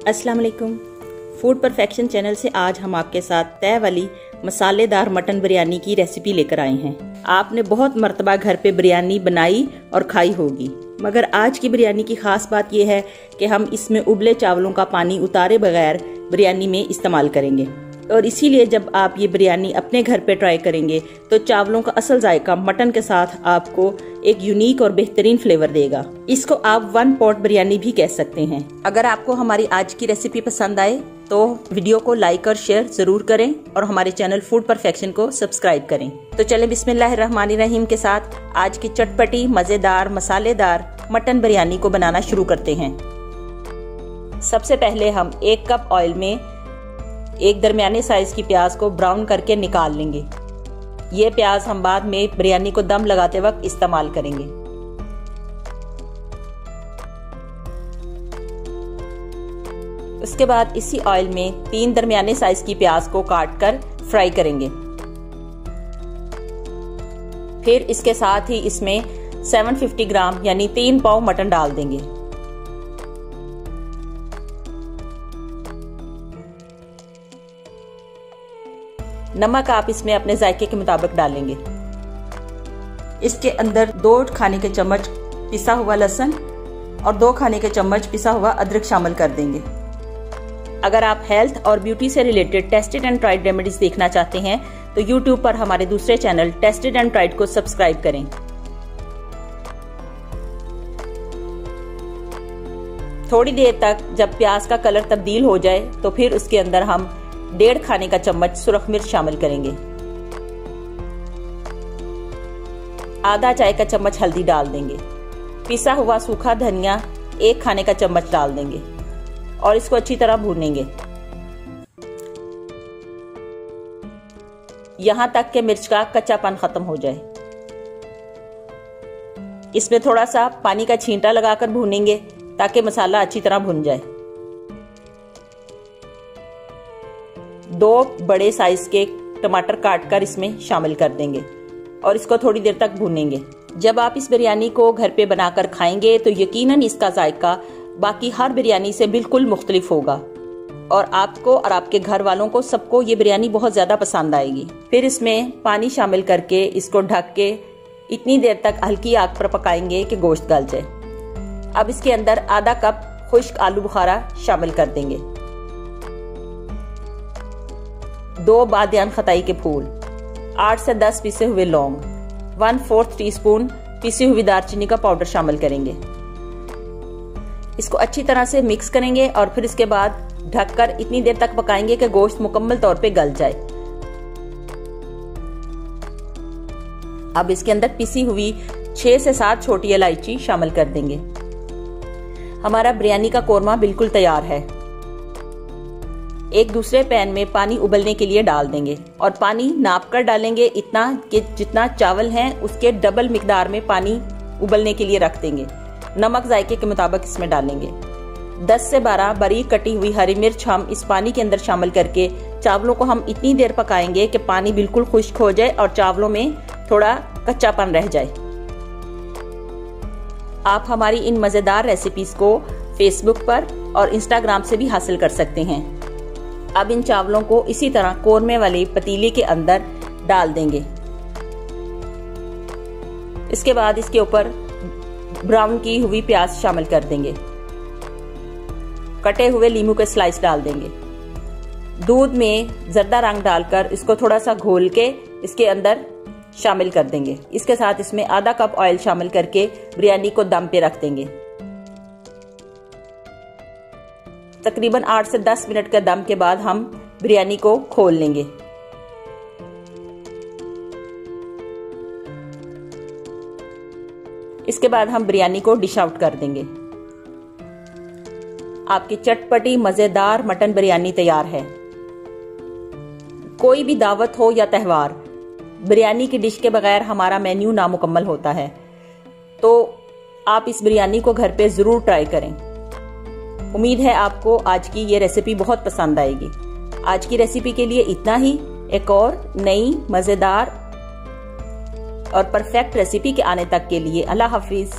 अस्सलाम वालेकुम। Food perfection channel से आज हम आपके साथ तय वाली मसालेदार मटन बिरयानी की रेसिपी लेकर आए हैं। आपने बहुत मर्तबा घर पे बिरयानी बनाई और खाई होगी, मगर आज की बिरयानी की खास बात यह है कि हम इसमें उबले चावलों का पानी उतारे बगैर बिरयानी में इस्तेमाल करेंगे। और इसीलिए जब आप ये बिरयानी अपने घर पे ट्राई करेंगे तो चावलों का असल जायका मटन के साथ आपको एक यूनिक और बेहतरीन फ्लेवर देगा। इसको आप वन पॉट बिरयानी भी कह सकते हैं। अगर आपको हमारी आज की रेसिपी पसंद आए तो वीडियो को लाइक और शेयर जरूर करें और हमारे चैनल फूड परफेक्शन को सब्सक्राइब करें। तो चलें बिस्मिल्लाहिर्रहमानिर्रहीम के साथ आज की चटपटी मजेदार मसालेदार मटन बिरयानी को बनाना शुरू करते हैं। सबसे पहले हम 1 कप ऑयल में एक दरमियाने साइज की प्याज को ब्राउन करके निकाल लेंगे। ये प्याज हम बाद में बिरयानी को दम लगाते वक्त इस्तेमाल करेंगे। उसके बाद इसी ऑयल में 3 दरमियाने साइज की प्याज को काट कर फ्राई करेंगे। फिर इसके साथ ही इसमें 750 ग्राम यानी 3 पाव मटन डाल देंगे। नमक आप इसमें अपने जायके के मुताबिक डालेंगे। इसके अंदर 2 खाने के चम्मच पिसा हुआ लहसुन और 2 खाने के चम्मच पिसा हुआ अदरक शामिल कर देंगे। अगर आप हेल्थ और ब्यूटी से related tested and tried remedies देखना चाहते हैं तो YouTube पर हमारे दूसरे चैनल टेस्टेड एंड ट्राइड को सब्सक्राइब करें। थोड़ी देर तक जब प्याज का कलर तब्दील हो जाए तो फिर उसके अंदर हम 1.5 खाने का चम्मच सुरख मिर्च शामिल करेंगे। आधा चाय का चम्मच हल्दी डाल देंगे। पिसा हुआ सूखा धनिया 1 खाने का चम्मच डाल देंगे और इसको अच्छी तरह भूनेंगे यहां तक कि मिर्च का कच्चापन खत्म हो जाए। इसमें थोड़ा सा पानी का छींटा लगाकर भूनेंगे ताकि मसाला अच्छी तरह भुन जाए। 2 बड़े साइज के टमाटर काटकर इसमें शामिल कर देंगे और इसको थोड़ी देर तक भूनेंगे। जब आप इस बिरयानी को घर पे बनाकर खाएंगे तो यकीनन इसका जायका बाकी हर बिरयानी से बिल्कुल मुख्तलिफ होगा और आपको और आपके घर वालों को सबको ये बिरयानी बहुत ज्यादा पसंद आएगी। फिर इसमें पानी शामिल करके इसको ढक के इतनी देर तक हल्की आग पर पकाएंगे कि गोश्त गल जाए। अब इसके अंदर आधा कप खुश्क आलू बुखारा शामिल कर देंगे। 2 बादियान खताई के फूल, 8 से 10 पीसे हुए लौंग, 1/4 टीस्पून पीसी हुई दालचीनी का पाउडर शामिल करेंगे। इसको अच्छी तरह से मिक्स करेंगे और फिर इसके बाद ढककर इतनी देर तक पकाएंगे कि गोश्त मुकम्मल तौर पे गल जाए। अब इसके अंदर पिसी हुई 6 से 7 छोटी इलायची शामिल कर देंगे। हमारा बिरयानी का कोरमा बिल्कुल तैयार है। एक दूसरे पैन में पानी उबलने के लिए डाल देंगे और पानी नाप कर डालेंगे इतना कि जितना चावल हैं उसके डबल मिकदार में पानी उबलने के लिए रख देंगे। नमक जायके के मुताबिक इसमें डालेंगे। 10 से 12 बारीक कटी हुई हरी मिर्च हम इस पानी के अंदर शामिल करके चावलों को हम इतनी देर पकाएंगे कि पानी बिल्कुल खुश्क हो जाए और चावलों में थोड़ा कच्चापन रह जाए। आप हमारी इन मजेदार रेसिपीज को फेसबुक पर और इंस्टाग्राम से भी हासिल कर सकते हैं। अब इन चावलों को इसी तरह कोरमे वाले पतीले के अंदर डाल देंगे। इसके बाद इसके ऊपर ब्राउन की हुई प्याज शामिल कर देंगे। कटे हुए लीमू के स्लाइस डाल देंगे। दूध में जर्दा रंग डालकर इसको थोड़ा सा घोल के इसके अंदर शामिल कर देंगे। इसके साथ इसमें आधा कप ऑयल शामिल करके बिरयानी को दम पे रख देंगे। तकरीबन 8 से 10 मिनट के दम के बाद हम बिरयानी को खोल लेंगे। इसके बाद हम बिरयानी को डिश आउट कर देंगे। आपकी चटपटी मजेदार मटन बिरयानी तैयार है। कोई भी दावत हो या त्योहार, बिरयानी की डिश के बगैर हमारा मेन्यू नामुकम्मल होता है। तो आप इस बिरयानी को घर पे जरूर ट्राई करें। उम्मीद है आपको आज की ये रेसिपी बहुत पसंद आएगी। आज की रेसिपी के लिए इतना ही। एक और नई मजेदार और परफेक्ट रेसिपी के आने तक के लिए अल्लाह हाफिज।